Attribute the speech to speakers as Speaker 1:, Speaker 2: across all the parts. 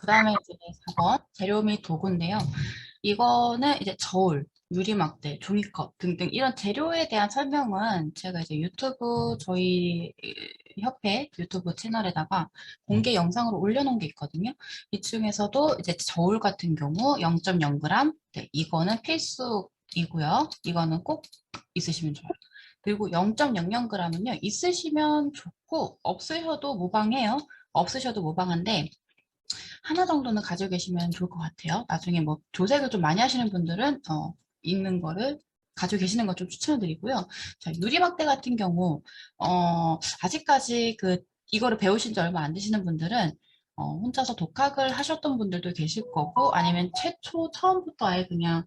Speaker 1: 그 다음에 이제 4번 재료 및 도구인데요. 이거는 이제 저울, 유리막대, 종이컵 등등 이런 재료에 대한 설명은 제가 이제 유튜브 저희 협회 유튜브 채널에다가 공개 영상으로 올려놓은 게 있거든요. 이 중에서도 이제 저울 같은 경우 0.0g, 네, 이거는 필수이고요. 이거는 꼭 있으시면 좋아요. 그리고 0.00g은요, 있으시면 좋고 없으셔도 무방해요. 없으셔도 무방한데 하나 정도는 가지고 계시면 좋을 것 같아요. 나중에 뭐 조색을 좀 많이 하시는 분들은 있는 거를 가지고 계시는 거 좀 추천드리고요. 자, 유리막대 같은 경우 아직까지 이거를 배우신 지 얼마 안 되시는 분들은 혼자서 독학을 하셨던 분들도 계실 거고 아니면 최초 처음부터 아예 그냥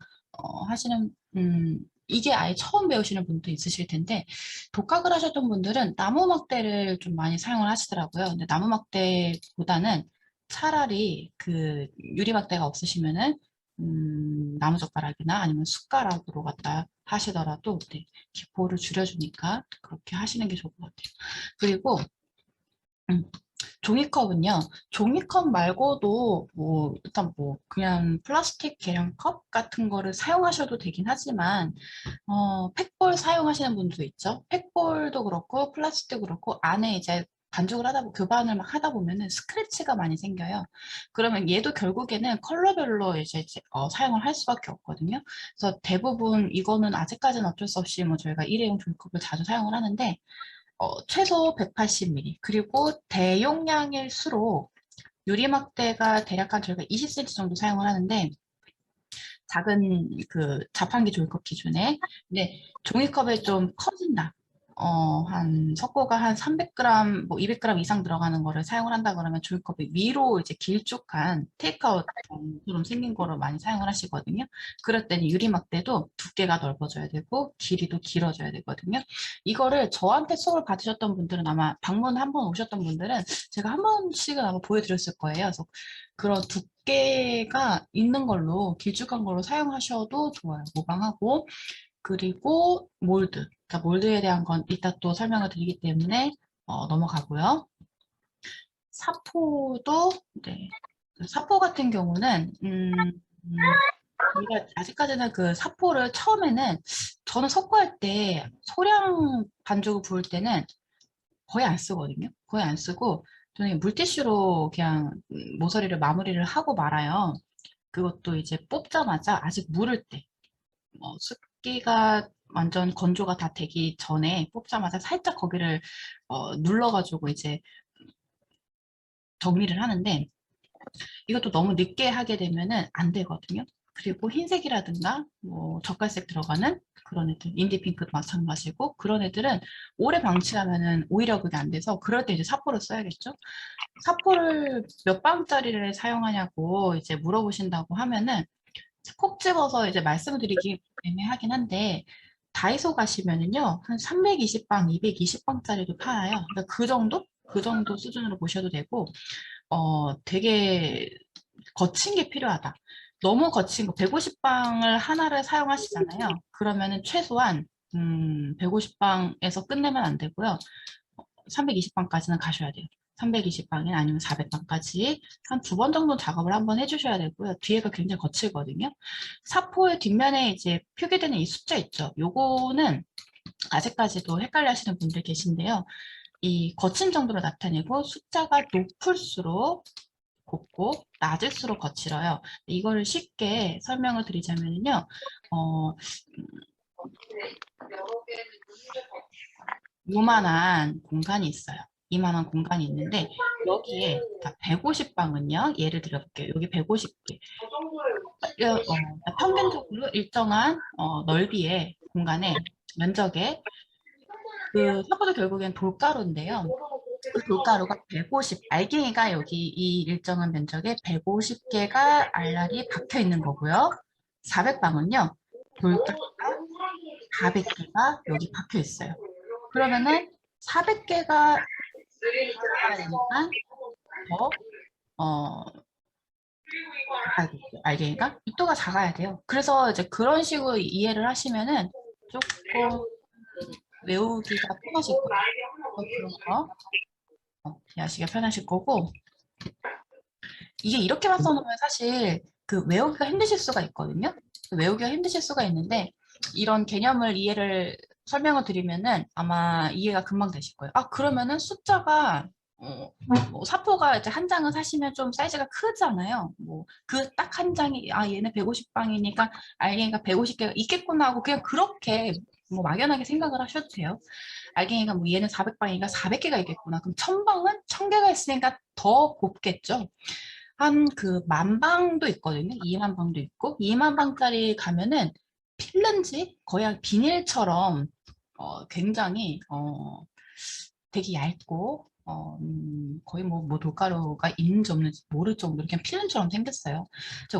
Speaker 1: 하시는 이게 아예 처음 배우시는 분도 있으실 텐데 독학을 하셨던 분들은 나무 막대를 좀 많이 사용을 하시더라고요. 근데 나무 막대보다는 차라리 유리막대가 없으시면은 나무젓가락이나 아니면 숟가락으로 갖다 하시더라도 네, 기포를 줄여주니까 그렇게 하시는 게 좋을 것 같아요. 그리고 음, 종이컵은요. 종이컵 말고도 뭐 일단 뭐 그냥 플라스틱 계량컵 같은 거를 사용하셔도 되긴 하지만 팩볼 사용하시는 분도 있죠. 팩볼도 그렇고 플라스틱도 그렇고 안에 이제 반죽을 교반을 막 하다 보면은 스크래치가 많이 생겨요. 그러면 얘도 결국에는 컬러별로 이제 사용을 할 수밖에 없거든요. 그래서 대부분 이거는 아직까지는 어쩔 수 없이 뭐 저희가 일회용 종이컵을 자주 사용을 하는데 최소 180ml 그리고 대용량일수록 유리막대가 대략 한 저희가 20cm 정도 사용을 하는데 작은 자판기 종이컵 기준에 근데 종이컵에 좀 커진다. 한 석고가 한 300g, 뭐 200g 이상 들어가는 거를 사용을 한다 그러면 종이컵이 위로 이제 길쭉한 테이크아웃처럼 생긴 거를 많이 사용을 하시거든요. 그럴 때는 유리막대도 두께가 넓어져야 되고 길이도 길어져야 되거든요. 이거를 저한테 수업을 받으셨던 분들은 아마 방문 한 번 오셨던 분들은 제가 한 번씩은 아마 보여드렸을 거예요. 그래서 그런 두께가 있는 걸로 길쭉한 걸로 사용하셔도 좋아요. 무방하고 그리고 몰드. 그러니까 몰드에 대한 건 이따 또 설명을 드리기 때문에 넘어가고요. 사포도 네. 사포 같은 경우는 우리가 아직까지는 그 사포를 처음에는 저는 석고할 때 소량 반죽을 부을 때는 거의 안 쓰거든요. 거의 안 쓰고 저는 물티슈로 그냥 모서리를 마무리를 하고 말아요. 그것도 이제 뽑자마자 아직 무를 때 습기가 완전 건조가 다 되기 전에 뽑자마자 살짝 거기를 눌러가지고 이제 정리를 하는데 이것도 너무 늦게 하게 되면은 안 되거든요. 그리고 흰색이라든가 뭐 젓갈색 들어가는 그런 애들, 인디핑크도 마찬가지고 그런 애들은 오래 방치하면은 오히려 그게 안 돼서 그럴 때 이제 사포를 써야겠죠. 사포를 몇 방짜리를 사용하냐고 이제 물어보신다고 하면은 콕 집어서 이제 말씀을 드리기 애매하긴 한데 다이소 가시면은요 한 320방, 220방짜리도 팔아요. 그러니까 그 정도? 그 정도 수준으로 보셔도 되고 되게 거친 게 필요하다. 너무 거친 거 150방을 하나를 사용하시잖아요. 그러면은 최소한 150방에서 끝내면 안 되고요. 320방까지는 가셔야 돼요. 320방이 아니면 400방까지 한 두 번 정도 작업을 한번 해주셔야 되고요. 뒤에가 굉장히 거칠거든요. 사포의 뒷면에 이제 표기되는 이 숫자 있죠. 요거는 아직까지도 헷갈려 하시는 분들 계신데요. 이 거친 정도로 나타내고 숫자가 높을수록 곱고 낮을수록 거칠어요. 이거를 쉽게 설명을 드리자면요. 요만한 공간이 있어요. 이만한 공간이 있는데 여기에 150방은요. 예를 들어 볼게요. 여기 150개. 평균적으로 일정한 넓이의 공간에 면적에 사포도 결국엔 돌가루인데요. 그 돌가루가 150, 알갱이가 여기 이 일정한 면적에 150개가 알알이 박혀 있는 거고요. 400방은요. 돌가루가 400개가 여기 박혀 있어요. 그러면은 400개가 작아야 되니까 더 작아야겠죠. 알갱이가 입도가 작아야 돼요. 그래서 이제 그런 식으로 이해를 하시면은 조금 외우기가 편하실 거예요. 그런 거 이해하시기가 편하실 거고 이게 이렇게만 써놓으면 사실 그 외우기가 힘드실 수가 있거든요. 외우기가 힘드실 수가 있는데 이런 개념을 설명을 드리면은 아마 이해가 금방 되실 거예요. 아, 그러면은 숫자가 뭐 사포가 이제 한 장을 사시면 좀 사이즈가 크잖아요. 뭐 그 딱 한 장이 아 얘는 150방이니까 알갱이가 150개가 있겠구나 하고 그냥 그렇게 뭐 막연하게 생각을 하셔도 돼요. 알갱이가 뭐 얘는 400방이니까 400개가 있겠구나. 그럼 1000방은 1000개가 있으니까 더 곱겠죠. 한 그 만방도 있거든요. 2만 방도 있고 2만 방짜리 가면은 필름지 거의 한 비닐처럼 굉장히 되게 얇고 거의 뭐 돌가루가 있는지 없는지 모를 정도로 그냥 필름처럼 생겼어요.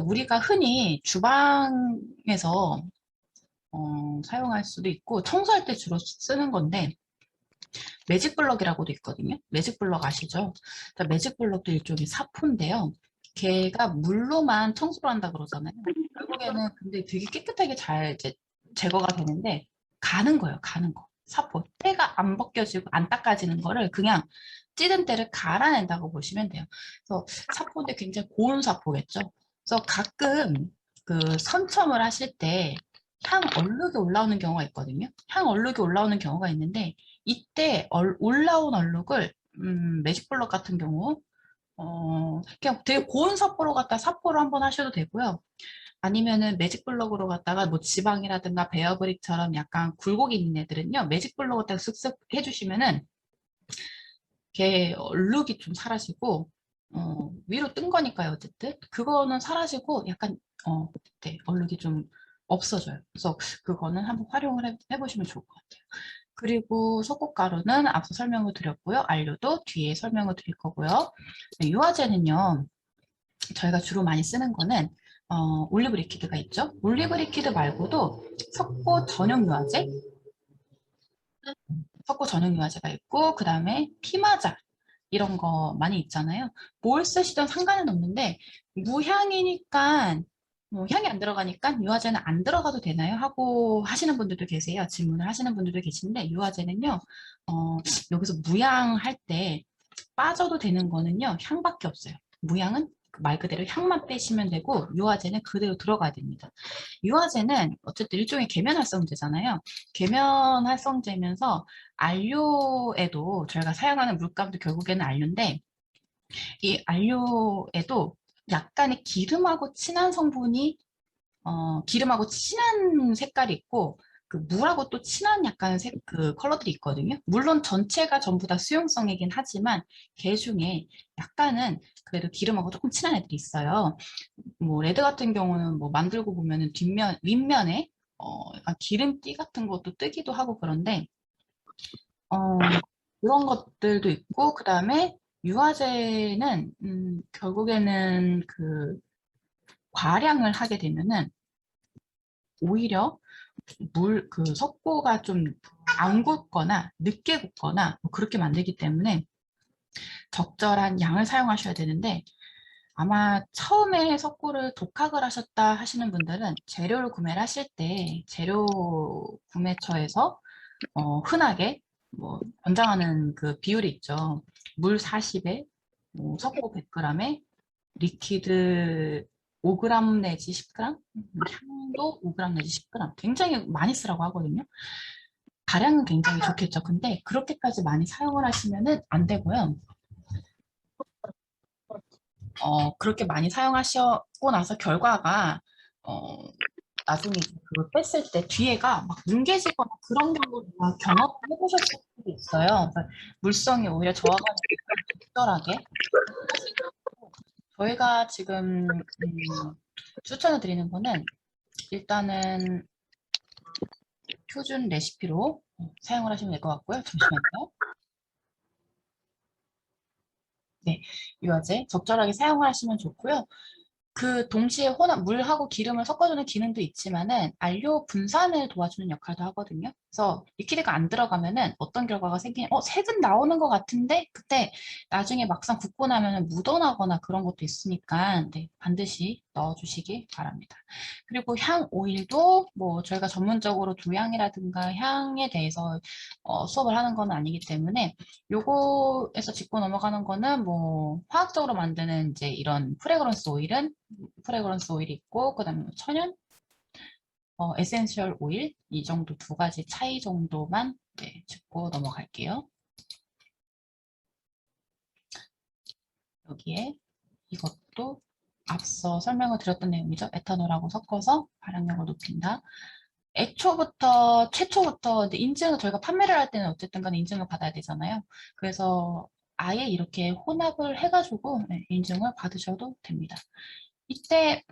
Speaker 1: 우리가 흔히 주방에서 사용할 수도 있고 청소할 때 주로 쓰는 건데 매직블럭이라고도 있거든요. 매직블럭 아시죠? 매직블럭도 일종의 사포인데요. 걔가 물로만 청소를 한다 그러잖아요. 결국에는 근데 되게 깨끗하게 잘 이제 제거가 되는데 가는 거예요. 가는 거. 사포. 때가 안 벗겨지고 안 닦아지는 거를 그냥 찌든 때를 갈아낸다고 보시면 돼요. 그래서 사포인데 굉장히 고운 사포겠죠. 그래서 가끔 그 선첨을 하실 때 향 얼룩이 올라오는 경우가 있거든요. 향 얼룩이 올라오는 경우가 있는데 이때 올라온 얼룩을 매직블럭 같은 경우 그냥 되게 고운 사포로 갖다 사포로 한번 하셔도 되고요. 아니면은 매직블럭으로 갖다가 뭐 지방이라든가 베어브릭처럼 약간 굴곡이 있는 애들은요. 매직블럭 갖다가 쓱쓱 해주시면은 걔 얼룩이 좀 사라지고 위로 뜬 거니까요. 어쨌든 그거는 사라지고 약간 네, 얼룩이 좀 없어져요. 그래서 그거는 한번 활용을 해보시면 좋을 것 같아요. 그리고 소고가루는 앞서 설명을 드렸고요. 알료도 뒤에 설명을 드릴 거고요. 네, 유화제는요. 저희가 주로 많이 쓰는 거는 올리브 리퀴드가 있죠. 올리브 리퀴드 말고도 석고 전용 유화제, 석고 전용 유화제가 있고 그 다음에 피마자 이런 거 많이 있잖아요. 뭘 쓰시든 상관은 없는데 무향이니까 뭐 향이 안 들어가니까 유화제는 안 들어가도 되나요? 하고 하시는 분들도 계세요. 질문을 하시는 분들도 계신데 유화제는요. 여기서 무향할 때 빠져도 되는 거는요. 향밖에 없어요. 무향은 말 그대로 향만 빼시면 되고 유화제는 그대로 들어가야 됩니다. 유화제는 어쨌든 일종의 계면활성제잖아요. 계면활성제면서 안료에도 저희가 사용하는 물감도 결국에는 안료인데 이 안료에도 약간의 기름하고 친한 성분이 기름하고 친한 색깔이 있고 그 물하고 또 친한 약간 그 컬러들이 있거든요. 물론 전체가 전부 다 수용성이긴 하지만 걔 중에 약간은 그래도 기름하고 조금 친한 애들이 있어요. 뭐 레드 같은 경우는 뭐 만들고 보면은 윗면에 약간 기름띠 같은 것도 뜨기도 하고 그런데 어, 그런 것들도 있고 그다음에 유화제는 결국에는 그 과량을 하게 되면은 오히려 그 석고가 좀 안 굳거나 늦게 굳거나 뭐 그렇게 만들기 때문에 적절한 양을 사용하셔야 되는데 아마 처음에 석고를 독학을 하셨다 하시는 분들은 재료를 구매를 하실 때 재료 구매처에서 흔하게 뭐 권장하는 그 비율이 있죠. 물 40에 뭐 석고 100g에 리퀴드 5g 내지 10g, 향도 5g 내지 10g 굉장히 많이 쓰라고 하거든요. 가량은 굉장히 좋겠죠. 근데 그렇게까지 많이 사용을 하시면은 안 되고요. 그렇게 많이 사용하시고 나서 결과가 어, 나중에 그걸 뺐을 때 뒤에가 막 뭉개지거나 그런 경우도 경험해 보셨을 수도 있어요. 그래서 물성이 오히려 저하가 되니까 적절하게 하시고 저희가 지금 추천을 드리는 거는 일단은 표준 레시피로 사용을 하시면 될 것 같고요. 잠시만요. 네, 유화제 적절하게 사용하시면 좋고요. 그 동시에 물하고 기름을 섞어주는 기능도 있지만은 안료 분산을 도와주는 역할도 하거든요. 그래서 리퀴드가 안 들어가면은 어떤 결과가 색은 나오는 것 같은데 그때 나중에 막상 굽고 나면은 묻어나거나 그런 것도 있으니까 네, 반드시 넣어주시기 바랍니다. 그리고 향 오일도 뭐 저희가 전문적으로 조향이라든가 향에 대해서 수업을 하는 건 아니기 때문에 요거에서 짚고 넘어가는 거는 뭐 화학적으로 만드는 이제 이런 프레그런스 오일은 프레그런스 오일이 있고 그다음에 천연 에센셜 오일 이 정도 두 가지 차이 정도만 네, 짚고 넘어갈게요. 여기에 이것도 앞서 설명을 드렸던 내용이죠. 에탄올하고 섞어서 발효력을 높인다. 최초부터 이제 인증을 저희가 판매를 할 때는 어쨌든 간에 인증을 받아야 되잖아요. 그래서 아예 이렇게 혼합을 해가지고 네, 인증을 받으셔도 됩니다. 이때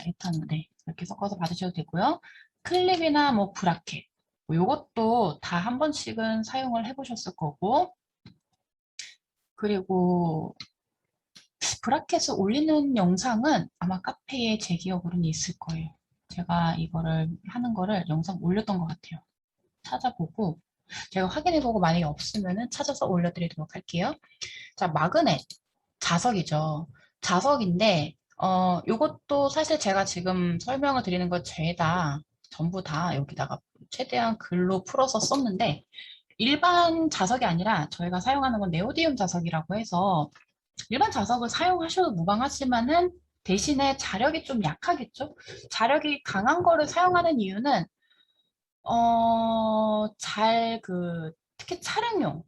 Speaker 1: 에탄올 네, 이렇게 섞어서 받으셔도 되고요. 클립이나 뭐 브라켓 뭐 요것도 다 한 번씩은 사용을 해보셨을 거고 그리고 브라켓을 올리는 영상은 아마 카페에 제 기억으로는 있을 거예요. 제가 이거를 하는 거를 영상 올렸던 것 같아요. 찾아보고 제가 확인해보고 만약에 없으면은 찾아서 올려드리도록 할게요. 자, 마그넷 자석이죠. 자석인데 요것도 사실 제가 지금 설명을 드리는 거 죄다 전부 다 여기다가 최대한 글로 풀어서 썼는데 일반 자석이 아니라 저희가 사용하는 건 네오디움 자석이라고 해서 일반 자석을 사용하셔도 무방하지만은 대신에 자력이 좀 약하겠죠? 자력이 강한 거를 사용하는 이유는 특히 차량용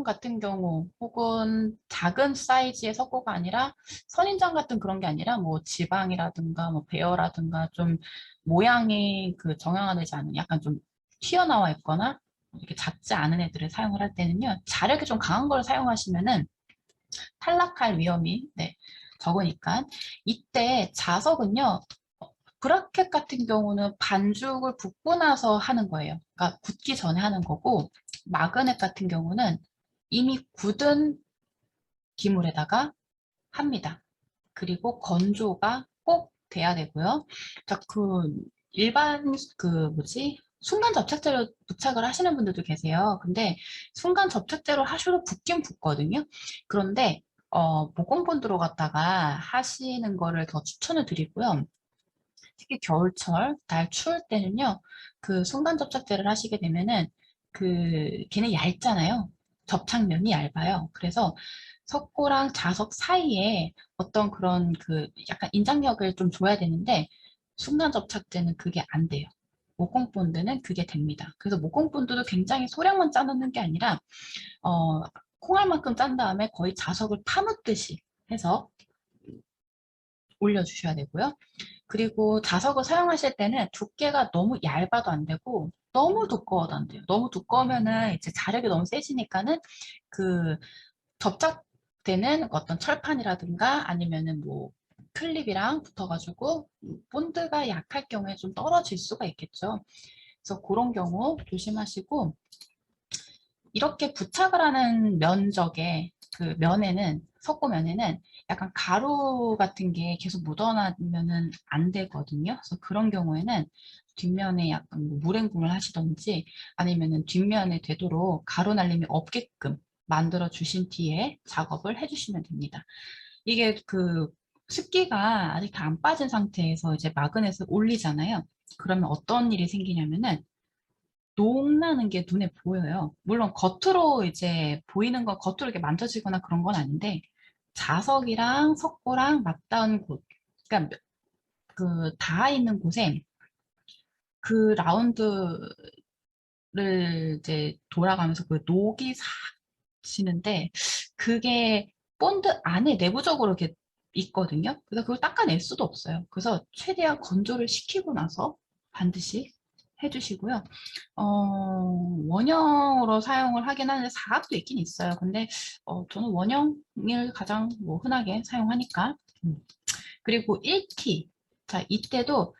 Speaker 1: 같은 경우 혹은 작은 사이즈의 석고가 아니라 선인장 같은 그런 게 아니라 뭐 지방이라든가 뭐 배열라든가 좀 모양이 그 정형화되지 않은 약간 좀 튀어나와 있거나 이렇게 작지 않은 애들을 사용을 할 때는요 자력이 좀 강한 걸 사용하시면은 탈락할 위험이 네, 적으니까 이때 자석은요 브라켓 같은 경우는 반죽을 붓고 나서 하는 거예요. 그러니까 굳기 전에 하는 거고 마그넷 같은 경우는 이미 굳은 기물에다가 합니다. 그리고 건조가 꼭 돼야 되고요. 자, 일반 순간 접착제로 부착을 하시는 분들도 계세요. 근데 순간 접착제로 하셔도 붓긴 붓거든요. 그런데 모공본드로 갖다가 하시는 거를 더 추천을 드리고요. 특히 겨울철, 날 추울 때는요, 그 순간 접착제를 하시게 되면은, 걔는 얇잖아요. 접착면이 얇아요. 그래서 석고랑 자석 사이에 어떤 그런 약간 인장력을 좀 줘야 되는데, 순간 접착제는 그게 안 돼요. 모공본드는 그게 됩니다. 그래서 모공본드도 굉장히 소량만 짜놓는 게 아니라, 어, 콩알만큼 짠 다음에 거의 자석을 파묻듯이 해서 올려주셔야 되고요. 그리고 자석을 사용하실 때는 두께가 너무 얇아도 안 되고 너무 두꺼워도 안 돼요. 너무 두꺼우면은 이제 자력이 너무 세지니까는 그 접착되는 어떤 철판이라든가 아니면은 뭐 클립이랑 붙어가지고 본드가 약할 경우에 좀 떨어질 수가 있겠죠. 그래서 그런 경우 조심하시고 이렇게 부착을 하는 면적에 그 면에는 석고면에는 약간 가루 같은 게 계속 묻어나면은 안 되거든요. 그래서 그런 경우에는 뒷면에 약간 뭐 물행궁을 하시던지 아니면은 뒷면에 되도록 가루 날림이 없게끔 만들어 주신 뒤에 작업을 해주시면 됩니다. 이게 습기가 아직 다 안 빠진 상태에서 이제 마그넷을 올리잖아요. 그러면 어떤 일이 생기냐면은 녹나는 게 눈에 보여요. 물론 겉으로 이제 보이는 건 겉으로 이렇게 만져지거나 그런 건 아닌데 자석이랑 석고랑 맞닿은 곳, 그러니까 닿아 있는 곳에 그 라운드를 이제 돌아가면서 그 녹이 싹 지는데 그게 본드 안에 내부적으로 이렇게 있거든요. 그래서 그걸 닦아낼 수도 없어요. 그래서 최대한 건조를 시키고 나서 반드시 해주시고요. 어, 원형으로 사용을 하긴 하는데 사각도 있긴 있어요. 근데 저는 원형을 가장 뭐 흔하게 사용하니까. 그리고 1T. 자, 이때도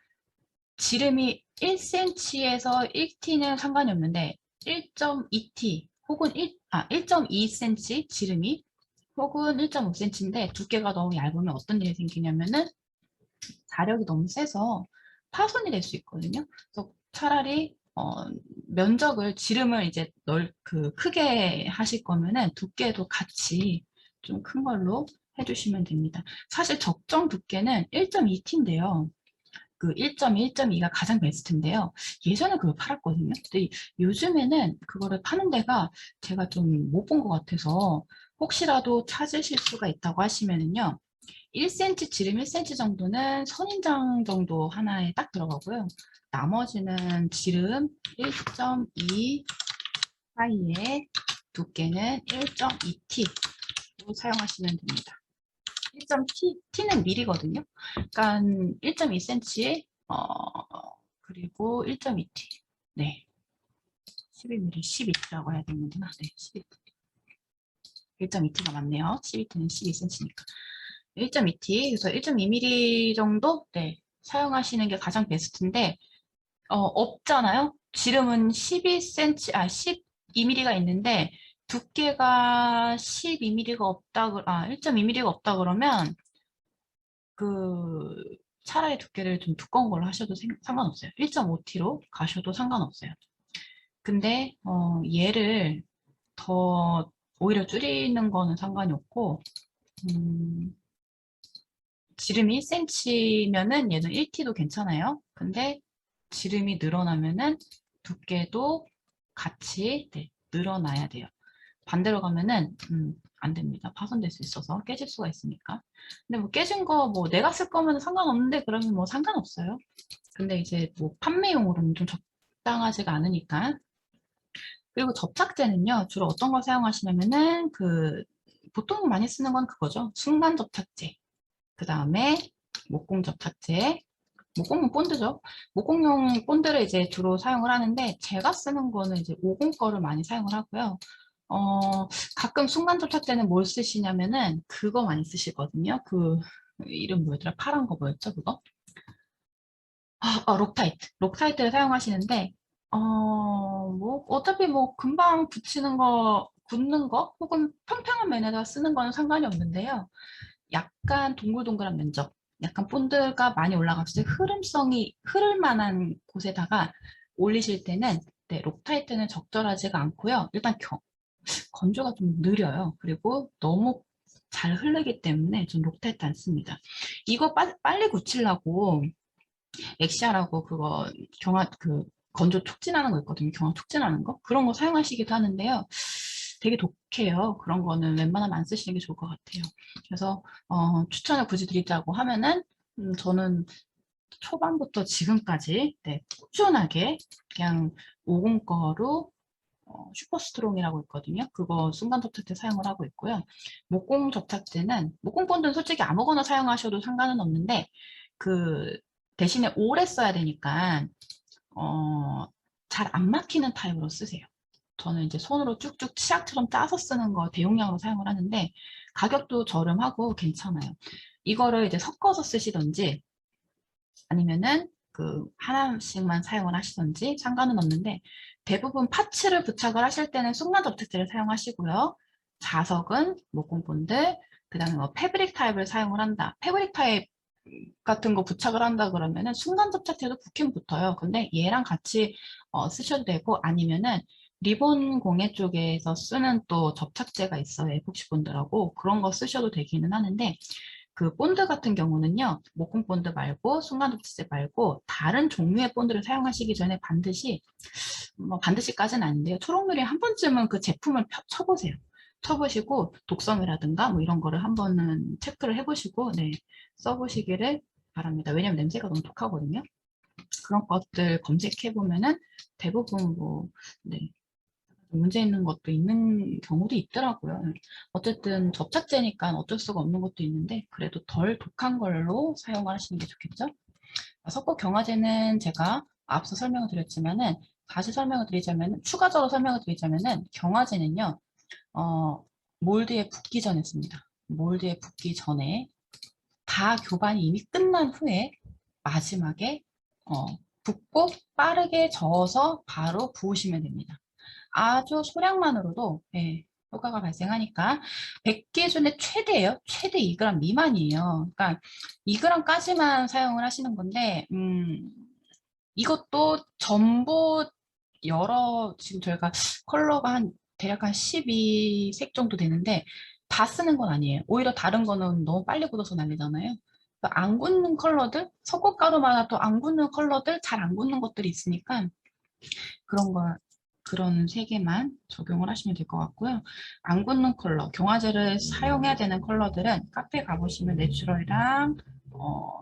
Speaker 1: 지름이 1cm에서 1T는 상관이 없는데 1.2T 혹은 1.2cm 지름이 혹은 1.5cm인데 두께가 너무 얇으면 어떤 일이 생기냐면은 자력이 너무 세서 파손이 될 수 있거든요. 그래서 차라리 면적을 지름을 이제 크게 하실 거면은 두께도 같이 좀 큰 걸로 해주시면 됩니다. 사실 적정 두께는 1.2T인데요. 그 1.2, 1.2가 가장 베스트인데요. 예전에 그걸 팔았거든요. 근데 요즘에는 그거를 파는 데가 제가 좀 못 본 것 같아서 혹시라도 찾으실 수가 있다고 하시면은요. 1cm 지름 1cm 정도는 선인장 정도 하나에 딱 들어가고요. 나머지는 지름 1.2 사이에 두께는 1.2T로 사용하시면 됩니다. 1.T는 밀이거든요. 그러니까 1.2cm 그리고 1.2T. 네. 12mm, 12T라고 해야 되는구나. 네, 12T. 1.2T가 맞네요. 12T는 12cm니까. 1.2T, 그래서 1.2mm 정도 네, 사용하시는 게 가장 베스트인데 없잖아요. 지름은 12cm, 12mm가 있는데 두께가 12mm가 없다, 1.2mm가 없다 그러면 그 차라리 두께를 좀 두꺼운 걸로 하셔도 상관없어요. 1.5T로 가셔도 상관없어요. 근데 얘를 더 오히려 줄이는 거는 상관이 없고 지름이 1cm면은 얘는 1T도 괜찮아요. 근데 지름이 늘어나면은 두께도 같이 네, 늘어나야 돼요. 반대로 가면은 안 됩니다. 파손될 수 있어서 깨질 수가 있으니까. 근데 뭐 깨진 거 뭐 내가 쓸 거면 상관없는데 그러면 뭐 상관없어요. 근데 이제 뭐 판매용으로는 좀 적당하지가 않으니까. 그리고 접착제는요, 주로 어떤 걸 사용하시냐면은 보통 많이 쓰는 건 그거죠. 순간 접착제. 그 다음에 목공 접착제. 목공용 본드죠. 목공용 본드를 이제 주로 사용을 하는데 제가 쓰는 거는 이제 50 거를 많이 사용을 하고요. 가끔 순간 접착제는 뭘 쓰시냐면은 그거 많이 쓰시거든요. 이름 뭐였더라? 파란 거 뭐였죠? 그거? 록타이트. 록타이트를 사용하시는데, 뭐, 어차피 뭐, 금방 붙이는 거, 굳는 거, 혹은 평평한 면에다 쓰는 거는 상관이 없는데요. 약간 동글동글한 면적, 약간 본드가 많이 올라갔을 때 흐를 만한 곳에다가 올리실 때는, 네, 록타이트는 적절하지가 않고요. 일단 건조가 좀 느려요. 그리고 너무 잘 흐르기 때문에 전 록타이트 안 씁니다. 이거 빨리 굳히려고 엑시아라고 그거 건조 촉진하는 거 있거든요. 경화 촉진하는 거. 그런 거 사용하시기도 하는데요. 되게 독해요. 그런 거는 웬만하면 안 쓰시는 게 좋을 것 같아요. 그래서 추천을 굳이 드리자고 하면은 저는 초반부터 지금까지 네, 꾸준하게 그냥 50 거로 슈퍼스트롱이라고 있거든요. 그거 순간 접착제 사용을 하고 있고요. 목공 접착제는 목공 본드는 솔직히 아무거나 사용하셔도 상관은 없는데 그 대신에 오래 써야 되니까 잘 안 막히는 타입으로 쓰세요. 저는 이제 손으로 쭉쭉 치약처럼 짜서 쓰는 거 대용량으로 사용을 하는데 가격도 저렴하고 괜찮아요. 이거를 이제 섞어서 쓰시던지 아니면은 하나씩만 사용을 하시던지 상관은 없는데 대부분 파츠를 부착을 하실 때는 순간 접착제를 사용하시고요. 자석은 목공 본드, 그다음에 뭐 패브릭 타입을 사용을 한다. 패브릭 타입 같은 거 부착을 한다 그러면은 순간 접착제도 붙긴 붙어요. 근데 얘랑 같이 쓰셔도 되고 아니면은 리본 공예 쪽에서 쓰는 또 접착제가 있어요. 에폭시 본드라고 그런 거 쓰셔도 되기는 하는데 그 본드 같은 경우는요, 목공 본드 말고 순간 접착제 말고 다른 종류의 본드를 사용하시기 전에 뭐 반드시까지는 아닌데요. 초록누리 한 번쯤은 그 제품을 쳐보세요. 쳐보시고 독성이라든가 뭐 이런 거를 한 번은 체크를 해보시고 네, 써보시기를 바랍니다. 왜냐면 냄새가 너무 독하거든요. 그런 것들 검색해보면은 대부분 뭐, 네, 문제 있는 것도 있는 경우도 있더라고요. 어쨌든 접착제니까 어쩔 수가 없는 것도 있는데 그래도 덜 독한 걸로 사용을 하시는 게 좋겠죠? 석고 경화제는 제가 앞서 설명을 드렸지만은 다시 설명을 드리자면 추가적으로 설명을 드리자면은 경화제는요 몰드에 붓기 전에 씁니다. 몰드에 붓기 전에 다 교반이 이미 끝난 후에 마지막에 붓고 빠르게 저어서 바로 부으시면 됩니다. 아주 소량만으로도 예, 효과가 발생하니까 100 기준의 최대예요. 최대 2g 미만이에요. 그러니까 2g까지만 사용을 하시는 건데 이것도 전부 지금 저희가 컬러가 대략 한 12색 정도 되는데 다 쓰는 건 아니에요. 오히려 다른 거는 너무 빨리 굳어서 난리잖아요. 그러니까 안 굳는 컬러들, 석고가루마다 또 안 굳는 컬러들, 잘 안 굳는 것들이 있으니까 그런 거, 그런 세 개만 적용을 하시면 될 것 같고요. 안 굳는 컬러, 경화제를 사용해야 되는 컬러들은 카페 가보시면 내추럴이랑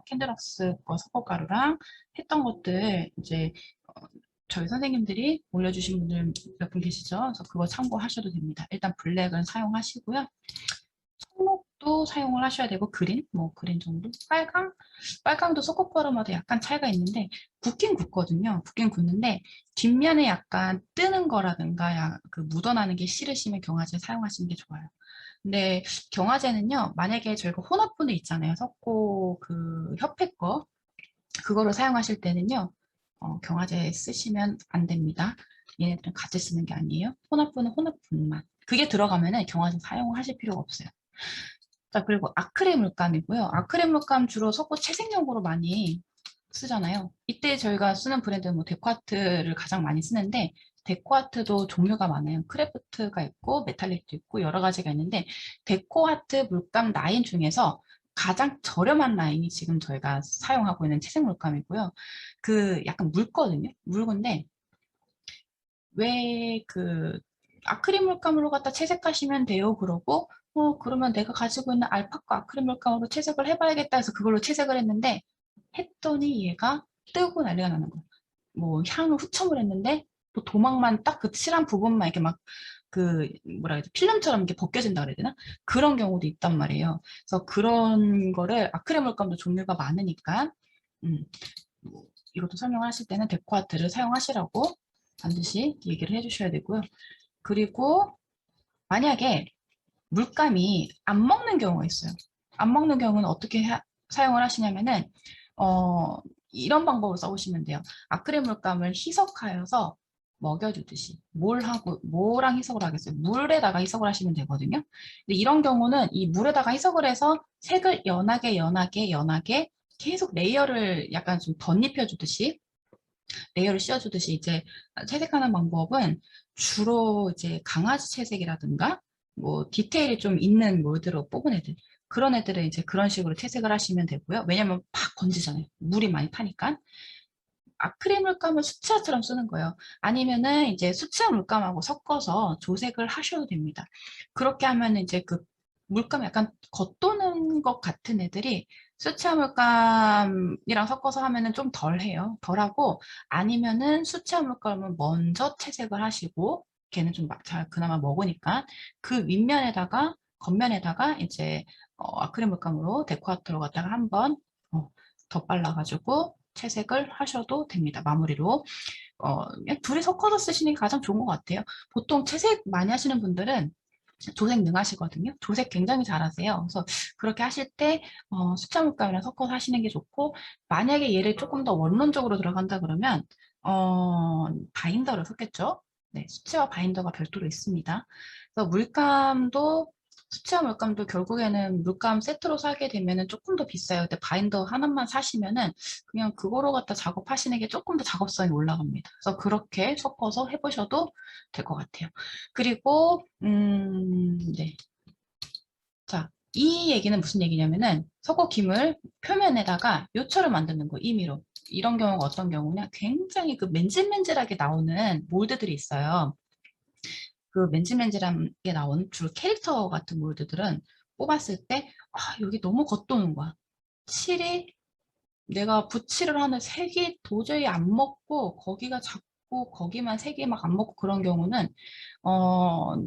Speaker 1: 캔들왁스 거 석고가루랑 했던 것들 이제 저희 선생님들이 올려주신 분들 몇 분 계시죠? 그래서 그거 참고하셔도 됩니다. 일단 블랙은 사용하시고요. 청록도 사용을 하셔야 되고 그린, 뭐 그린 정도? 빨강도 소꿉가루마다 약간 차이가 있는데 굳긴 굳거든요. 굳긴 굳는데 뒷면에 약간 뜨는 거라든가 그 묻어나는 게 싫으시면 경화제 사용하시는 게 좋아요. 근데 경화제는요, 만약에 저희가 혼합분에 있잖아요. 섞고 그 협회 거 그거를 사용하실 때는요, 경화제 쓰시면 안 됩니다. 얘네들은 같이 쓰는 게 아니에요. 혼합분은 혼합분만. 그게 들어가면은 경화제 사용하실 필요가 없어요. 자, 그리고 아크릴 물감이고요. 아크릴 물감 주로 석고 채색용으로 많이 쓰잖아요. 이때 저희가 쓰는 브랜드는 뭐 데코아트를 가장 많이 쓰는데 데코아트도 종류가 많아요. 크래프트가 있고 메탈릭도 있고 여러 가지가 있는데 데코아트 물감 라인 중에서 가장 저렴한 라인이 지금 저희가 사용하고 있는 채색 물감이고요. 그 약간 묽거든요. 묽은데 왜 그 아크릴 물감으로 갖다 채색하시면 돼요. 그러고 그러면 내가 가지고 있는 알파카 아크릴 물감으로 채색을 해봐야겠다 해서 그걸로 채색을 했는데 했더니 얘가 뜨고 난리가 나는 거예요. 뭐 향을 후첨을 했는데 또 도막만 딱 그 칠한 부분만 이렇게 막 그 뭐라 해야 돼 필름처럼 이렇게 벗겨진다 그래야 되나? 그런 경우도 있단 말이에요. 그래서 그런 거를 아크릴 물감도 종류가 많으니까 음, 뭐 이것도 설명하실 때는 데코아트를 사용하시라고 반드시 얘기를 해주셔야 되고요. 그리고 만약에 물감이 안 먹는 경우가 있어요. 안 먹는 경우는 어떻게 사용을 하시냐면은 어, 이런 방법을 써보시면 돼요. 아크릴 물감을 희석하여서 먹여주듯이 뭐랑 희석을 하겠어요? 물에다가 희석을 하시면 되거든요. 근데 이런 경우는 이 물에다가 희석을 해서 색을 연하게 계속 레이어를 약간 좀 덧입혀 주듯이 레이어를 씌워주듯이 이제 채색하는 방법은 주로 이제 강아지 채색이라든가 뭐 디테일이 좀 있는 몰드로 뽑은 애들 그런 애들은 이제 그런 식으로 채색을 하시면 되고요. 왜냐면 팍 건지잖아요. 물이 많이 타니까. 아크릴 물감을 수채화처럼 쓰는 거예요. 아니면은 이제 수채화 물감하고 섞어서 조색을 하셔도 됩니다. 그렇게 하면 이제 그 물감 약간 겉도는 것 같은 애들이 수채화 물감이랑 섞어서 하면은 좀 덜해요. 덜하고 아니면은 수채화 물감을 먼저 채색을 하시고 걔는 좀 잘 그나마 먹으니까 그 윗면에다가 겉면에다가 이제 아크릴 물감으로 데코아트로 갖다가 한번 덧발라가지고 채색을 하셔도 됩니다. 마무리로. 그냥 둘이 섞어서 쓰시는 게 가장 좋은 것 같아요. 보통 채색 많이 하시는 분들은 조색 능하시거든요. 조색 굉장히 잘하세요. 그래서 그렇게 하실 때 수채 물감이랑 섞어서 하시는 게 좋고 만약에 얘를 조금 더 원론적으로 들어간다 그러면 바인더를 섞겠죠. 네, 수채화 바인더가 별도로 있습니다. 그래서 물감도 수채화 물감도 결국에는 물감 세트로 사게 되면은 조금 더 비싸요. 근데 바인더 하나만 사시면은 그냥 그거로 갖다 작업하시는 게 조금 더 작업성이 올라갑니다. 그래서 그렇게 섞어서 해보셔도 될 것 같아요. 그리고 네. 자, 이 얘기는 무슨 얘기냐면은 석고김을 표면에다가 요철을 만드는 거 임의로. 이런 경우가 어떤 경우냐? 굉장히 그 맨질맨질하게 나오는 몰드들이 있어요. 그 맨질맨질하게 나오는 주로 캐릭터 같은 몰드들은 뽑았을 때 여기 너무 겉도는 거야. 칠이 내가 붓칠을 하는 색이 도저히 안 먹고 거기가 작고 거기만 색이 막 안 먹고 그런 경우는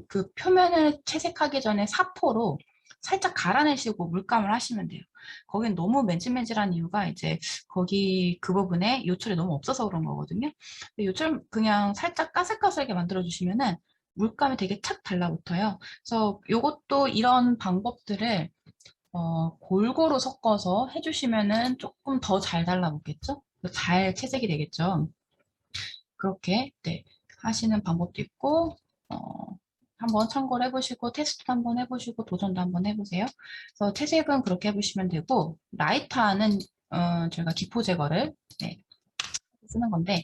Speaker 1: 그 표면을 채색하기 전에 사포로 살짝 갈아내시고 물감을 하시면 돼요. 거긴 너무 맨질맨질한 이유가 이제 거기 그 부분에 요철이 너무 없어서 그런 거거든요. 요철 그냥 살짝 까슬까슬하게 만들어 주시면은 물감이 되게 착 달라붙어요. 그래서 요것도 이런 방법들을 골고루 섞어서 해주시면은 조금 더 잘 달라붙겠죠? 잘 채색이 되겠죠? 그렇게, 네, 하시는 방법도 있고, 어, 한번 참고를 해보시고, 테스트도 한번 해보시고, 도전도 한번 해보세요. 그래서 채색은 그렇게 해보시면 되고, 라이터는, 저희가 기포 제거를, 네, 쓰는 건데,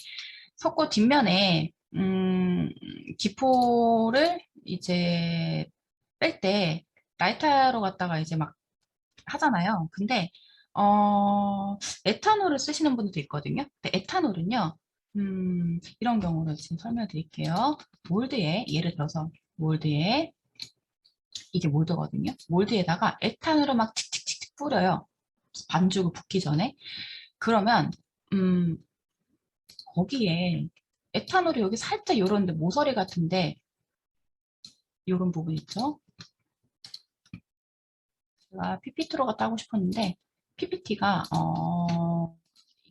Speaker 1: 석고 뒷면에, 기포를 이제 뺄 때, 라이터로 갖다가 이제 막 하잖아요. 근데 에탄올을 쓰시는 분들도 있거든요. 근데 에탄올은요, 이런 경우를 지금 설명드릴게요. 몰드에 예를 들어서 몰드에 이게 몰드거든요. 몰드에다가 에탄올을 막 칙칙칙칙 뿌려요. 반죽을 붓기 전에. 그러면 거기에 에탄올이 여기 살짝 요런데 모서리 같은데 요런 부분 있죠? 제가 PPT로 갖다 하고 싶었는데 PPT가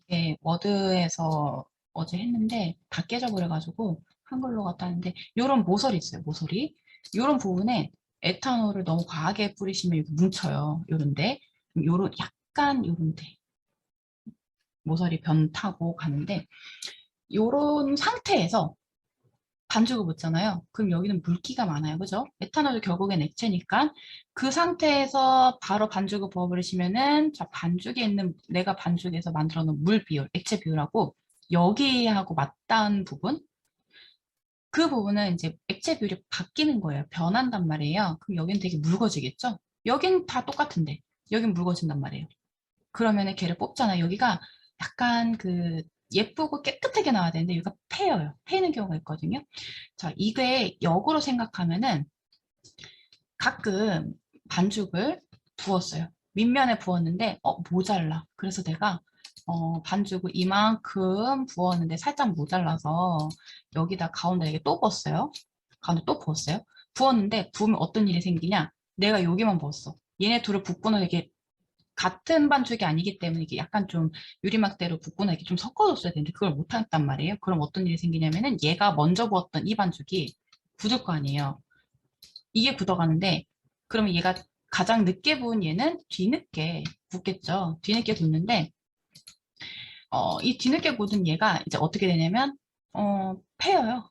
Speaker 1: 이게 워드에서 어제 했는데 다 깨져버려가지고 한글로 갖다 하는데 요런 모서리 있어요. 모서리. 요런 부분에 에탄올을 너무 과하게 뿌리시면 여기 뭉쳐요. 요런데 요런 약간 요런데 모서리 변 타고 가는데 요런 상태에서 반죽을 붓잖아요. 그럼 여기는 물기가 많아요. 그죠? 에탄올도 결국엔 액체니까 그 상태에서 바로 반죽을 부어버리시면은 자, 반죽에 있는 내가 반죽에서 만들어 놓은 물 비율, 액체 비율하고 여기하고 맞닿은 부분 그 부분은 이제 액체 비율이 바뀌는 거예요. 변한단 말이에요. 그럼 여기는 되게 묽어지겠죠? 여긴 다 똑같은데 여긴 묽어진단 말이에요. 그러면은 걔를 뽑잖아요. 여기가 약간 그 예쁘고 깨끗하게 나와야 되는데 여기가 패여요. 패이는 경우가 있거든요. 자, 이게 역으로 생각하면은 가끔 반죽을 부었어요. 밑면에 부었는데 모자라. 그래서 내가 반죽을 이만큼 부었는데 살짝 모자라서 여기다 가운데 이게 또 부었어요. 가운데 또 부었어요. 부었는데 부으면 어떤 일이 생기냐? 내가 여기만 부었어. 얘네 둘을 붓고는 이게 같은 반죽이 아니기 때문에 이게 약간 좀 유리막대로 붓거나 이렇게 좀 섞어줬어야 되는데 그걸 못했단 말이에요. 그럼 어떤 일이 생기냐면은 얘가 먼저 부었던 이 반죽이 굳을 거 아니에요. 이게 굳어가는데 그러면 얘가 가장 늦게 부은 얘는 뒤늦게 굳겠죠. 뒤늦게 굳는데 이 뒤늦게 굳은 얘가 이제 어떻게 되냐면 패여요.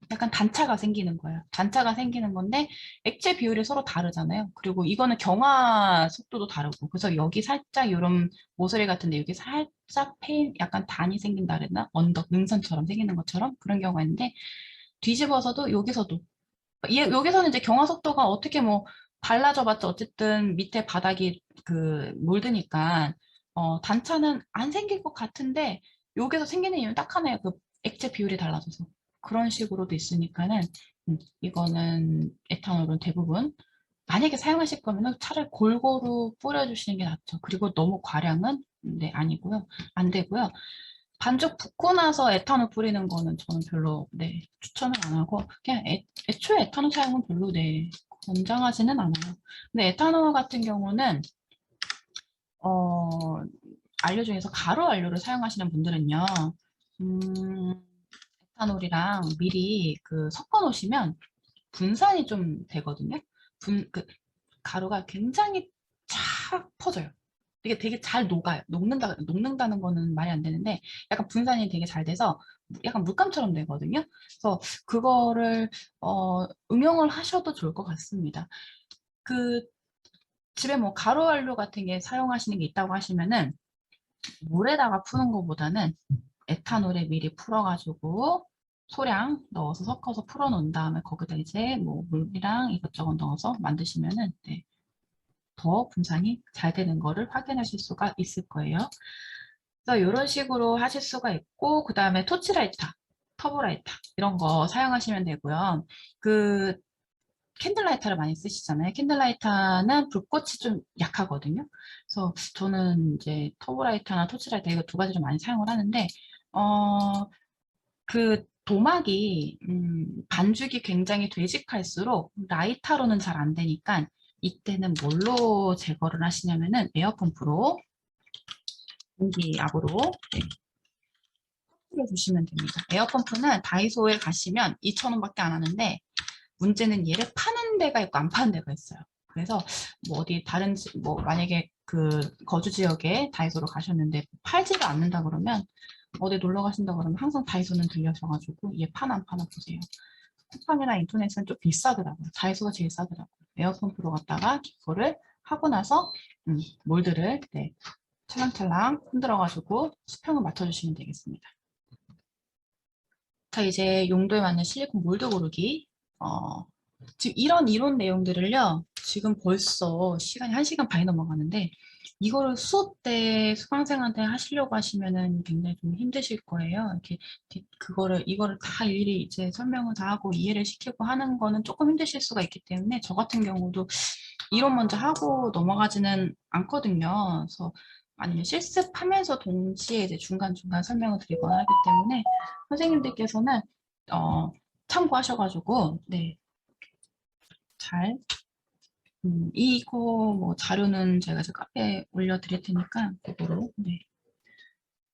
Speaker 1: 약간 단차가 생기는 거예요. 단차가 생기는 건데 액체 비율이 서로 다르잖아요. 그리고 이거는 경화 속도도 다르고 그래서 여기 살짝 이런 모서리 같은데 여기 살짝 패인 약간 단이 생긴다 그랬나? 언덕 능선처럼 생기는 것처럼 그런 경우가 있는데 뒤집어서도 여기서도 여기서는 이제 경화 속도가 어떻게 뭐 달라져봤자 어쨌든 밑에 바닥이 그 몰드니까 단차는 안 생길 것 같은데 여기서 생기는 이유는 딱 하나예요. 그 액체 비율이 달라져서 그런 식으로도 있으니까는 이거는 에탄올은 대부분 만약에 사용하실 거면은 차라리 골고루 뿌려주시는 게 낫죠. 그리고 너무 과량은 네 아니고요. 안 되고요. 반죽 붓고 나서 에탄올 뿌리는 거는 저는 별로 네 추천을 안 하고 그냥 애초에 에탄올 사용은 별로 네 권장하지는 않아요. 근데 에탄올 같은 경우는 어 안료 중에서 가루 안료를 사용하시는 분들은요, 에탄올이랑 미리 그 섞어 놓으시면 분산이 좀 되거든요. 그 가루가 굉장히 쫙 퍼져요. 이게 되게 잘 녹아요. 녹는다는 거는 말이 안 되는데 약간 분산이 되게 잘 돼서 약간 물감처럼 되거든요. 그래서 그거를 응용을 하셔도 좋을 것 같습니다. 그 집에 뭐 가루 원료 같은 게 사용하시는 게 있다고 하시면은 물에다가 푸는 것보다는 에탄올에 미리 풀어가지고 소량 넣어서 섞어서 풀어 놓은 다음에 거기다 이제 뭐 물이랑 이것저것 넣어서 만드시면은 네, 더 분산이 잘 되는 거를 확인하실 수가 있을 거예요. 그래서 이런 식으로 하실 수가 있고 그 다음에 토치라이터, 터보라이터 이런 거 사용하시면 되고요. 그 캔들라이터를 많이 쓰시잖아요. 캔들라이터는 불꽃이 좀 약하거든요. 그래서 저는 이제 터보라이터나 토치라이터 이거 두 가지를 많이 사용을 하는데 그 도막이 반죽이 굉장히 되직할수록 라이터로는 잘 안 되니까 이때는 뭘로 제거를 하시냐면은 에어펌프로 공기 압으로 네, 풀어주시면 됩니다. 에어펌프는 다이소에 가시면 2,000원밖에 안 하는데 문제는 얘를 파는 데가 있고 안 파는 데가 있어요. 그래서 뭐 어디 다른 뭐 만약에 그 거주 지역에 다이소로 가셨는데 팔지를 않는다 그러면 어디 놀러 가신다 그러면 항상 다이소는 들려셔가지고 얘 파나 안 파나 보세요. 쿠팡이나 인터넷은 좀 비싸더라고요. 다이소가 제일 싸더라고요. 에어펌프로 갔다가 기포를 하고 나서 몰드를 네, 찰랑찰랑 흔들어가지고 수평을 맞춰주시면 되겠습니다. 자, 이제 용도에 맞는 실리콘 몰드 고르기. 지금 이런 이론 내용들을요, 지금 벌써 시간이 1시간 반이 넘어가는데 이거를 수업 때 수강생한테 하시려고 하시면은 굉장히 좀 힘드실 거예요. 이렇게 이거를 다 일일이 이제 설명을 다 하고 이해를 시키고 하는 거는 조금 힘드실 수가 있기 때문에 저 같은 경우도 이론 먼저 하고 넘어가지는 않거든요. 그래서 아니면 실습하면서 동시에 이제 중간중간 설명을 드리거나 하기 때문에 선생님들께서는 어, 참고하셔가지고 네, 잘 이거 뭐 자료는 제가 이제 카페에 올려드릴 테니까 그거로 네,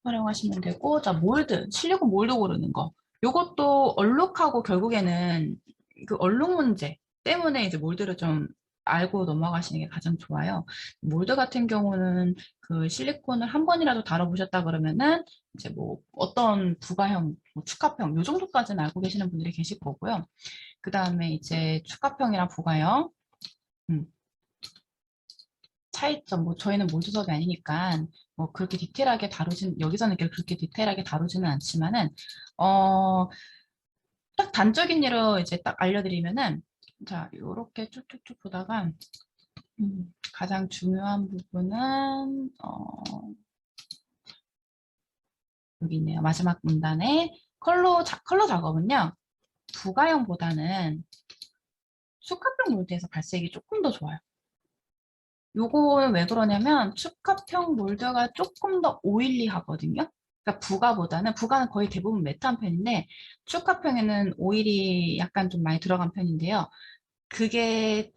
Speaker 1: 활용하시면 되고, 자 몰드 실리콘 몰드 고르는 거 요것도 얼룩하고 결국에는 그 얼룩 문제 때문에 이제 몰드를 좀 알고 넘어가시는 게 가장 좋아요. 몰드 같은 경우는 그 실리콘을 한 번이라도 다뤄보셨다 그러면은 이제 뭐 어떤 부가형, 뭐 축합형 요 정도까지는 알고 계시는 분들이 계실 거고요. 그 다음에 이제 축합형이랑 부가형 음, 차이점, 뭐 저희는 몰드 수업이 아니니까 뭐 그렇게 디테일하게 여기서는 그렇게 디테일하게 다루지는 않지만은 딱 단적인 예로 이제 딱 알려드리면은 자 요렇게 쭉쭉쭉 보다가 가장 중요한 부분은 여기 있네요. 마지막 문단에 컬러 작업은요 부가형보다는 수컷형 몰드에서 발색이 조금 더 좋아요. 요거는 왜 그러냐면 축합형 몰드가 조금 더 오일리하거든요. 그러니까 부가는 거의 대부분 매트한 편인데 축합형에는 오일이 약간 좀 많이 들어간 편인데요. 그게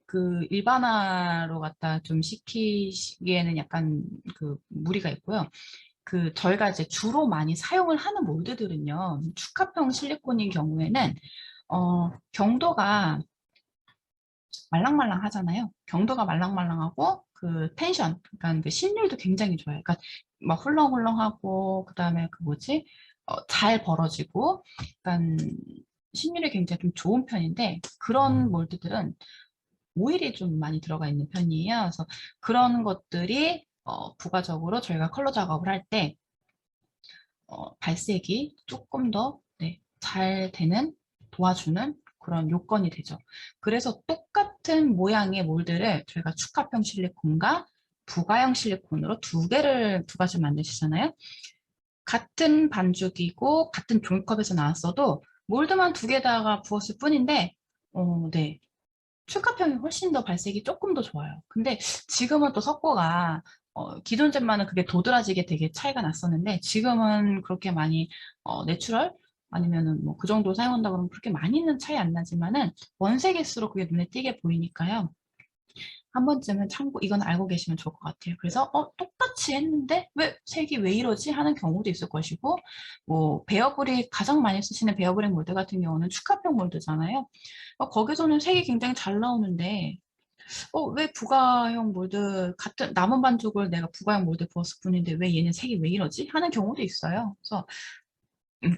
Speaker 1: 그 일반화로 갖다 좀 시키기에는 약간 그 무리가 있고요. 그 저희가 이제 주로 많이 사용을 하는 몰드들은요. 축합형 실리콘인 경우에는 경도가 말랑말랑 하잖아요. 경도가 말랑말랑하고 그 텐션, 그러니까 그 심률도 굉장히 좋아요. 그러니까 막 훌렁훌렁하고 그다음에 그 뭐지? 잘 벌어지고, 그러니까 심률이 굉장히 좀 좋은 편인데 그런 몰드들은 오일이 좀 많이 들어가 있는 편이에요. 그래서 그런 것들이 부가적으로 저희가 컬러 작업을 할 때 발색이 조금 더 네, 잘 되는 도와주는 그런 요건이 되죠. 그래서 똑같은 모양의 몰드를 저희가 축합형 실리콘과 부가형 실리콘으로 두 가지 만드시잖아요. 같은 반죽이고 같은 종이컵에서 나왔어도 몰드만 두 개다가 부었을 뿐인데 네. 축카평이 훨씬 더 발색이 조금 더 좋아요. 근데 지금은 또 석고가 기존 잼마는 그게 도드라지게 되게 차이가 났었는데 지금은 그렇게 많이 내추럴 아니면은 뭐 그 정도 사용한다 그러면 그렇게 많이는 차이 안 나지만은 원색일수록 그게 눈에 띄게 보이니까요. 한 번쯤은 참고 이건 알고 계시면 좋을 것 같아요. 그래서 똑같이 했는데 왜 색이 왜 이러지 하는 경우도 있을 것이고, 뭐 베어브릭 가장 많이 쓰시는 베어브릭 몰드 같은 경우는 축카평 몰드잖아요. 거기서는 색이 굉장히 잘 나오는데 왜 부가형 몰드 같은 남은 반죽을 내가 부가형 몰드 부었을 뿐인데 왜 얘는 색이 왜 이러지 하는 경우도 있어요. 그래서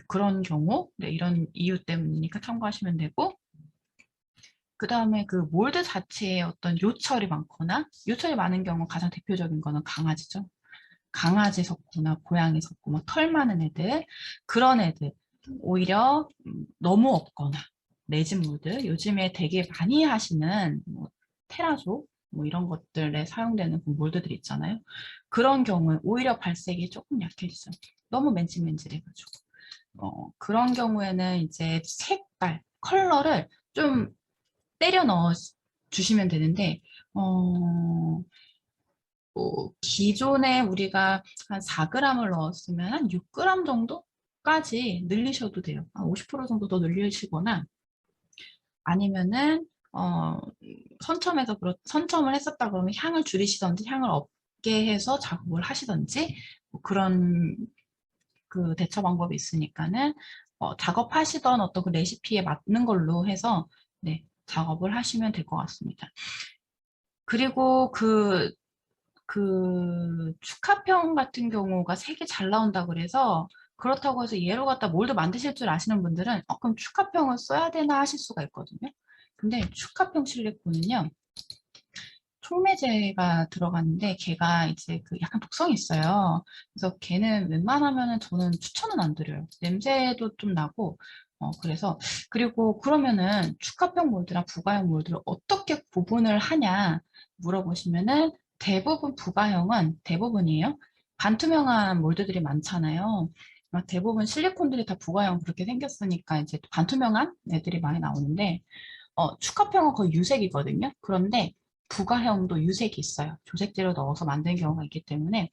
Speaker 1: 그런 경우 네, 이런 이유 때문이니까 참고하시면 되고, 그 다음에 그 몰드 자체에 어떤 요철이 많거나 요철이 많은 경우 가장 대표적인 거는 강아지죠. 강아지 석고나 고양이 석고, 뭐 털 많은 애들, 그런 애들 오히려 너무 없거나 내진 몰드 요즘에 되게 많이 하시는 뭐 테라조 뭐 이런 것들에 사용되는 그 몰드들 있잖아요. 그런 경우에 오히려 발색이 조금 약해지죠. 너무 맨질맨질해가지고 그런 경우에는 이제 색깔 컬러를 좀 때려 넣어 주시면 되는데 기존에 우리가 한 4g을 넣었으면 한 6g 정도까지 늘리셔도 돼요. 한 50% 정도 더 늘리시거나 아니면은 선첨을 했었다 그러면 향을 줄이시던지 향을 없게 해서 작업을 하시던지 뭐 그런 그 대처 방법이 있으니까는 작업하시던 어떤 그 레시피에 맞는 걸로 해서 네, 작업을 하시면 될 것 같습니다. 그리고 그 축하평 같은 경우가 색이 잘 나온다 그래서 그렇다고 해서 얘로 갖다 몰드 만드실 줄 아시는 분들은 그럼 축하평을 써야 되나 하실 수가 있거든요. 근데 축하평 실리콘은요. 촉매제가 들어가는데 걔가 이제 그 약간 독성이 있어요. 그래서 걔는 웬만하면은 저는 추천은 안 드려요. 냄새도 좀 나고 그래서, 그리고 그러면은 축합형 몰드랑 부가형 몰드를 어떻게 구분을 하냐 물어보시면은 대부분 부가형은 대부분이에요. 반투명한 몰드들이 많잖아요. 대부분 실리콘들이 다 부가형 그렇게 생겼으니까 이제 반투명한 애들이 많이 나오는데, 축합형은 거의 유색이거든요. 그런데 부가형도 유색이 있어요. 조색제로 넣어서 만드는 경우가 있기 때문에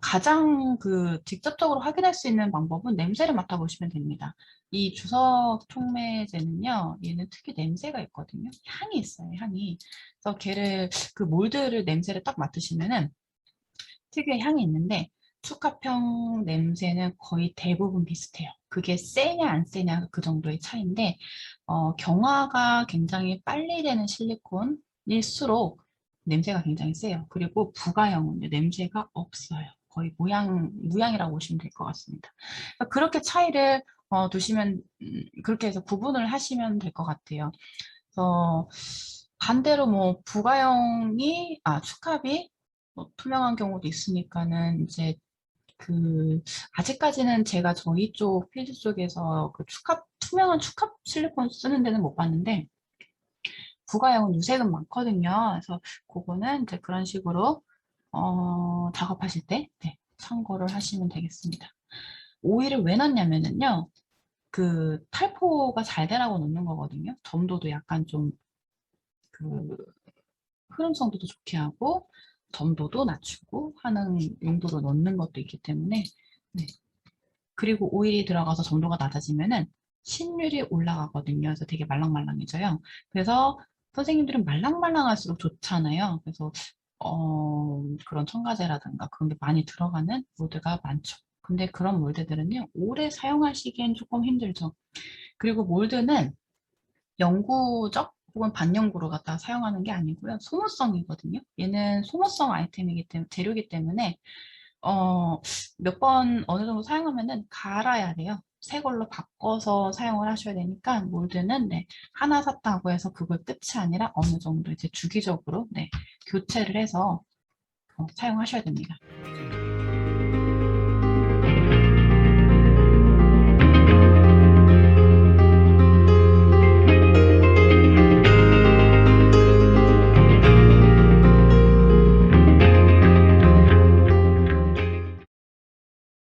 Speaker 1: 가장 그 직접적으로 확인할 수 있는 방법은 냄새를 맡아보시면 됩니다. 이 주석 촉매제는요, 얘는 특히 냄새가 있거든요. 향이 있어요, 향이. 그래서 걔를 그 몰드를 냄새를 딱 맡으시면은 특유의 향이 있는데 축합형 냄새는 거의 대부분 비슷해요. 그게 세냐 안 세냐 그 정도의 차이인데 경화가 굉장히 빨리 되는 실리콘일수록 냄새가 굉장히 세요. 그리고 부가형은 냄새가 없어요. 거의 무향이라고 보시면 될 것 같습니다. 그러니까 그렇게 차이를 두시면 그렇게 해서 구분을 하시면 될 것 같아요. 그래서 반대로 뭐 부가형이 축합이 뭐 투명한 경우도 있으니까는 이제 그 아직까지는 제가 저희 쪽 필드 쪽에서 그 투명한 축합 실리콘 쓰는 데는 못 봤는데 부가형은 유색은 많거든요. 그래서 그거는 이제 그런 식으로 작업하실 때 네, 참고를 하시면 되겠습니다. 오일을 왜 넣냐면은요. 그 탈포가 잘 되라고 넣는 거거든요. 점도도 약간 좀 그 흐름성도 더 좋게 하고 점도도 낮추고 하는 용도로 넣는 것도 있기 때문에 네. 그리고 오일이 들어가서 점도가 낮아지면은 신율이 올라가거든요. 그래서 되게 말랑말랑해져요. 그래서 선생님들은 말랑말랑할수록 좋잖아요. 그래서 그런 첨가제라든가 그런 게 많이 들어가는 몰드가 많죠. 근데 그런 몰드들은요, 오래 사용하시기엔 조금 힘들죠. 그리고 몰드는 영구적 혹은 반영구로 갖다 사용하는 게 아니고요. 소모성이거든요. 얘는 소모성 아이템이기 때문에, 재료이기 때문에, 몇 번 어느 정도 사용하면은 갈아야 돼요. 새 걸로 바꿔서 사용을 하셔야 되니까, 몰드는 네, 하나 샀다고 해서 그걸 끝이 아니라 어느 정도 이제 주기적으로 네, 교체를 해서 사용하셔야 됩니다.